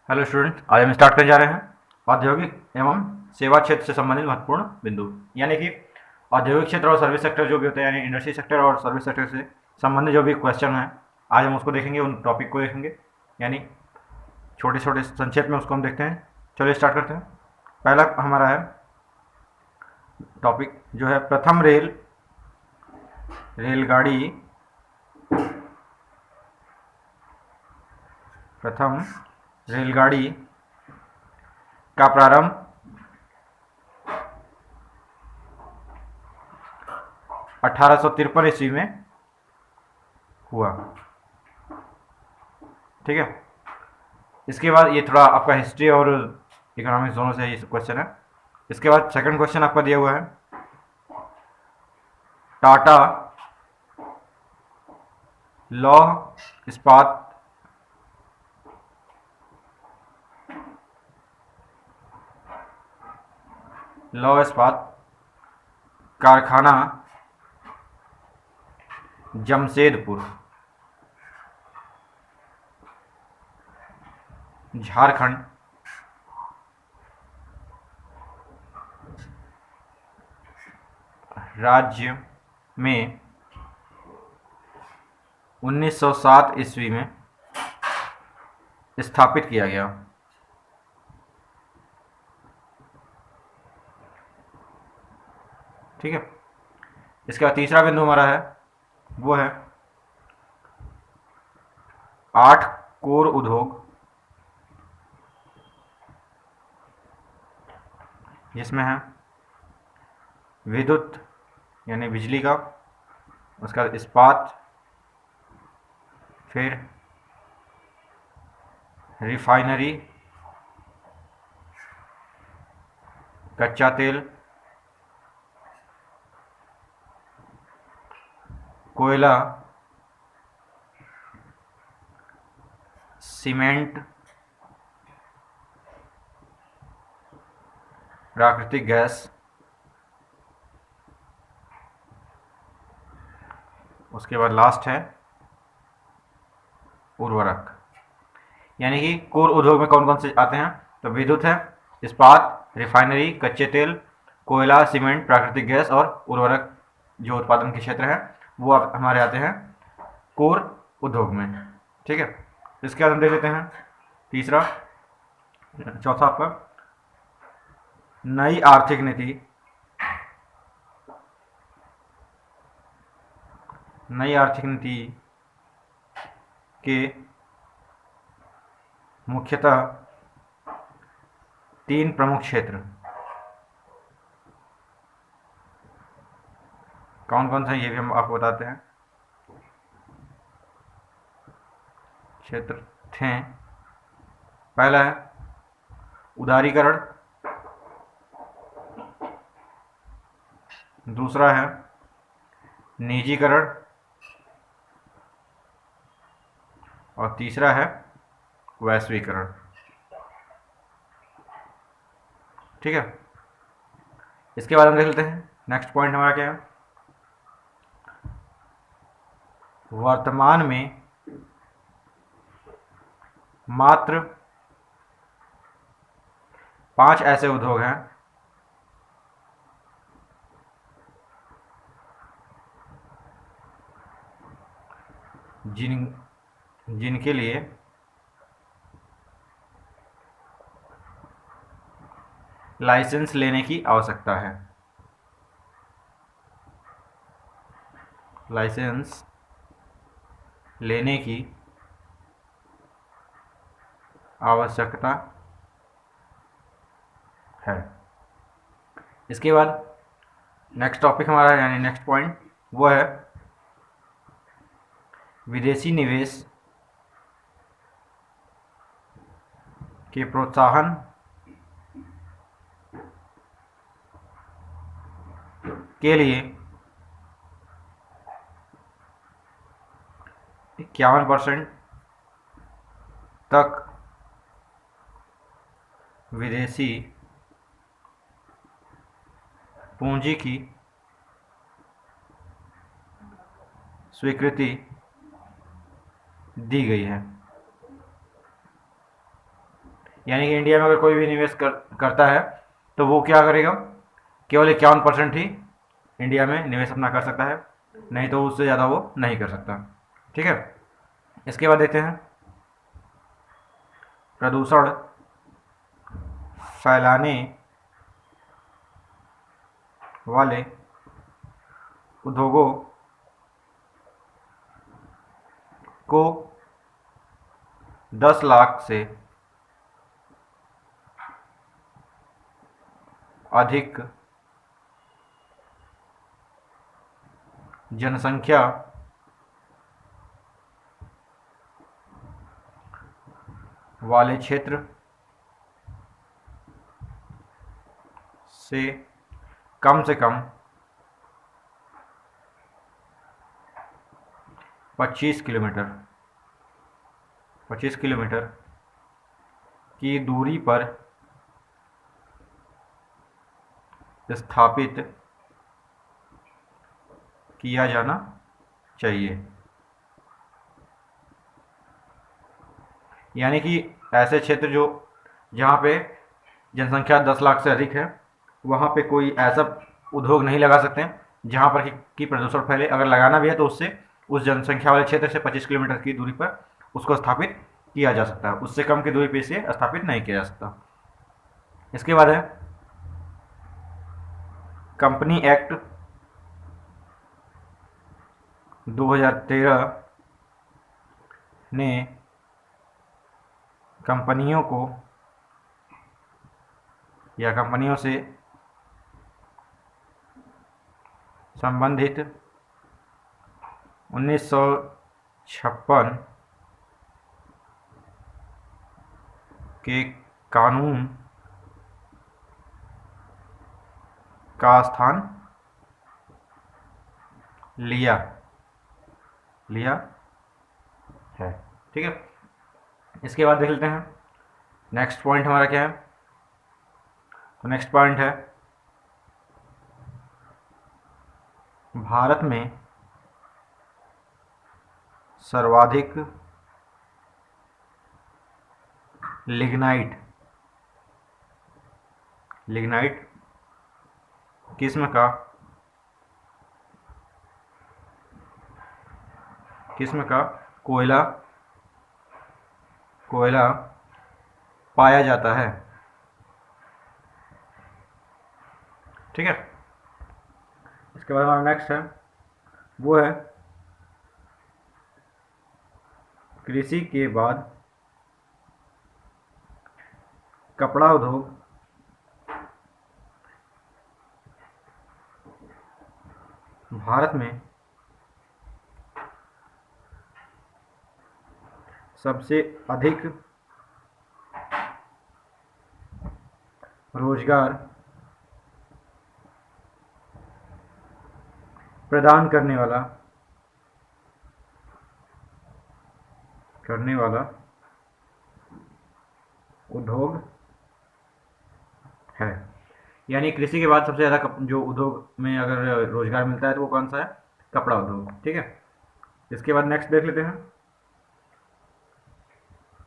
Hello student, आज हम start करने जा रहे हैं औद्योगिक एवं सेवा क्षेत्र से संबंधित महत्वपूर्ण बिंदु। यानी कि औद्योगिक क्षेत्र और सर्विस सेक्टर जो भी होते हैं, यानी इंडस्ट्री सेक्टर और सर्विस सेक्टर से संबंधित जो भी क्वेश्चन हैं, आज हम उसको देखेंगे, उन टॉपिक को देखेंगे। यानी छोटे छोटे संक्षेप में उसको हम देखते हैं। चलिए स्टार्ट करते हैं। पहला हमारा है टॉपिक जो है प्रथम रेलगाड़ी का प्रारंभ 1853 ईस्वी में हुआ। ठीक है। इसके बाद ये थोड़ा आपका हिस्ट्री और इकोनॉमिक्स दोनों से ये क्वेश्चन है। इसके बाद सेकंड क्वेश्चन आपका दिया हुआ है, टाटा लौह इस्पात कारखाना जमशेदपुर झारखंड राज्य में 1907 ईस्वी में स्थापित किया गया। ठीक है। इसके बाद तीसरा बिंदु हमारा है, वो है 8 कोर उद्योग, जिसमें है विद्युत यानी बिजली का, उसका इस्पात, फिर रिफाइनरी, कच्चा तेल, कोयला, सीमेंट, प्राकृतिक गैस, उसके बाद लास्ट है उर्वरक। यानी कि कोर उद्योग में कौन कौन से आते हैं, तो विद्युत है, इस्पात, रिफाइनरी, कच्चे तेल, कोयला, सीमेंट, प्राकृतिक गैस और उर्वरक जो उत्पादन के क्षेत्र हैं वो हमारे आते हैं कोर उद्योग में। ठीक है। इसके बाद हम देख लेते हैं तीसरा, चौथा आपका नई आर्थिक नीति। नई आर्थिक नीति के मुख्यतः 3 प्रमुख क्षेत्र कौन कौन से, ये भी हम आपको बताते हैं। क्षेत्र थे, पहला है उदारीकरण, दूसरा है निजीकरण और तीसरा है वैश्वीकरण। ठीक है। इसके बाद हम देख लेते हैं नेक्स्ट पॉइंट हमारा क्या है, वर्तमान में मात्र 5 ऐसे उद्योग हैं जिनके लिए लाइसेंस लेने की आवश्यकता है। लाइसेंस लेने की आवश्यकता है। इसके बाद नेक्स्ट टॉपिक हमारा यानी नेक्स्ट पॉइंट वो है विदेशी निवेश के प्रोत्साहन के लिए 51% तक विदेशी पूंजी की स्वीकृति दी गई है। यानी कि इंडिया में अगर कोई भी निवेश करता है तो वो क्या करेगा, केवल 51% ही इंडिया में निवेश अपना कर सकता है, नहीं तो उससे ज़्यादा वो नहीं कर सकता। ठीक है, इसके बाद देखते हैं प्रदूषण फैलाने वाले उद्योगों को 10 लाख से अधिक जनसंख्या वाले क्षेत्र से कम 25 किलोमीटर की दूरी पर स्थापित किया जाना चाहिए। यानी कि ऐसे क्षेत्र जो जहाँ पे जनसंख्या 10 लाख से अधिक है, वहाँ पे कोई ऐसा उद्योग नहीं लगा सकते हैं जहाँ पर कि प्रदूषण फैले। अगर लगाना भी है तो उससे उस जनसंख्या वाले क्षेत्र से 25 किलोमीटर की दूरी पर उसको स्थापित किया जा सकता है, उससे कम की दूरी पर इसे स्थापित नहीं किया जा सकता। इसके बाद है कंपनी एक्ट 2013 ने कंपनियों को या कंपनियों से संबंधित 1956 के कानून का स्थान लिया है। ठीक है, इसके बाद देख लेते हैं नेक्स्ट पॉइंट हमारा क्या है। तो नेक्स्ट पॉइंट है भारत में सर्वाधिक लिग्नाइट किस्म का कोयला पाया जाता है। ठीक है, इसके बाद हमारा नेक्स्ट है वो है कृषि के बाद कपड़ा उद्योग भारत में सबसे अधिक रोजगार प्रदान करने वाला उद्योग है। यानी कृषि के बाद सबसे ज़्यादा जो उद्योग में अगर रोजगार मिलता है तो वो कौन सा है, कपड़ा उद्योग। ठीक है, इसके बाद नेक्स्ट देख लेते हैं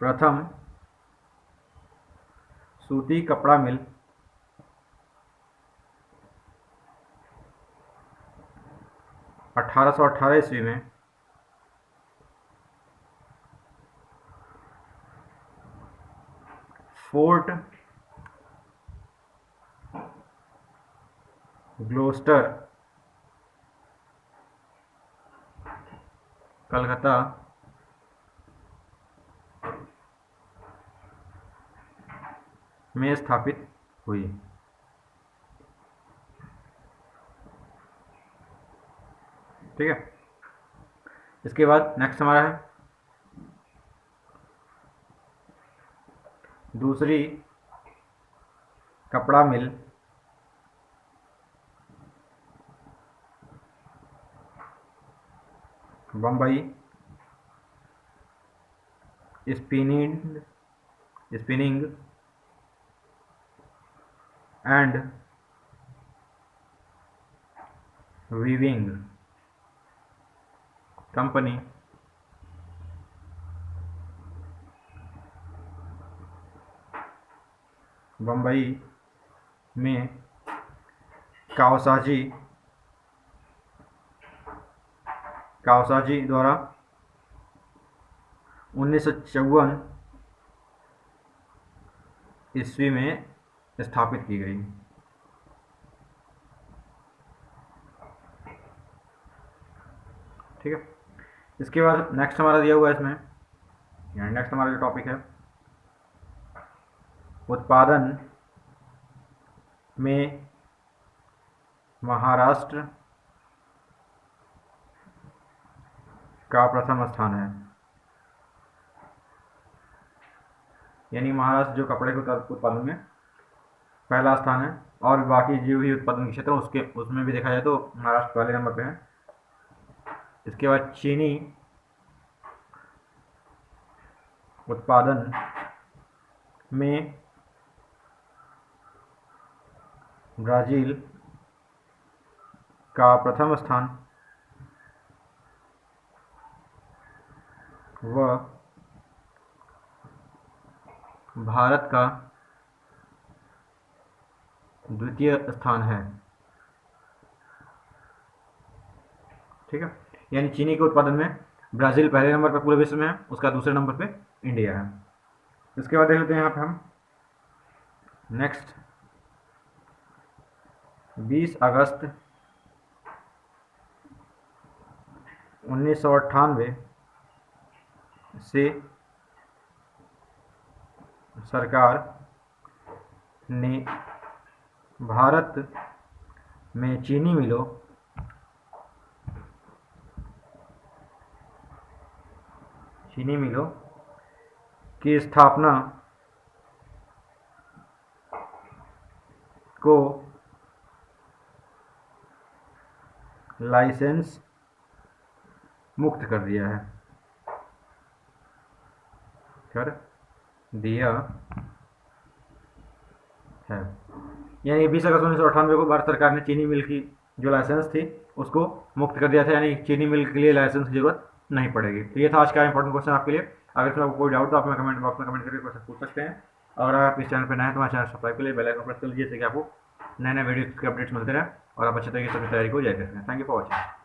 प्रथम सूती कपड़ा मिल 1818 ईस्वी में फोर्ट ग्लोस्टर कलकत्ता में स्थापित हुई। ठीक है, इसके बाद नेक्स्ट हमारा है दूसरी कपड़ा mill Bombay spinning and weaving company Bombay में कावासाकी द्वारा 1954 ईस्वी में स्थापित की गई। ठीक है, इसके बाद नेक्स्ट हमारा दिया हुआ है इसमें, यानी नेक्स्ट हमारा जो टॉपिक है, उत्पादन में महाराष्ट्र का प्रथम स्थान है। यानी महाराष्ट्र जो कपड़े के उत्पादन में पहला स्थान है, और बाकी जो भी उत्पादन के क्षेत्र उसमें भी देखा जाए तो महाराष्ट्र पहले नंबर पे है। इसके बाद चीनी उत्पादन में ब्राज़ील का प्रथम स्थान व भारत का द्वितीय स्थान है। ठीक है, यानी चीनी के उत्पादन में ब्राज़ील पहले नंबर पर पूरे विश्व में है, उसका दूसरे नंबर पे इंडिया है। इसके बाद देख लेते हैं यहाँ पे हम नेक्स्ट 20 अगस्त 1998 से सरकार ने भारत में चीनी मिलों की स्थापना को लाइसेंस मुक्त कर दिया है, यानी 20 अगस्त 1998 को भारत सरकार ने चीनी मिल की जो लाइसेंस थी उसको मुक्त कर दिया था, यानी चीनी मिल के लिए लाइसेंस की जरूरत नहीं पड़ेगी। तो ये था आज का इंपॉर्टेंट क्वेश्चन आपके लिए। अगर इसमें आपको कोई डाउट तो आप हमें कमेंट बॉक्स में कमेंट करके क्वेश्चन पूछ सकते हैं। अगर आप इस चैनल पर नए हैं तो हमारे चैनल सब्सक्राइब के लिए बेल आइकन प्रेस कर लीजिए, जिससे कि आपको नए नए वीडियो के अपडेट्स मिलते रहे और आप अच्छे तरीके से अपनी तैयारी को जारी कर सकें। Thank you for watching.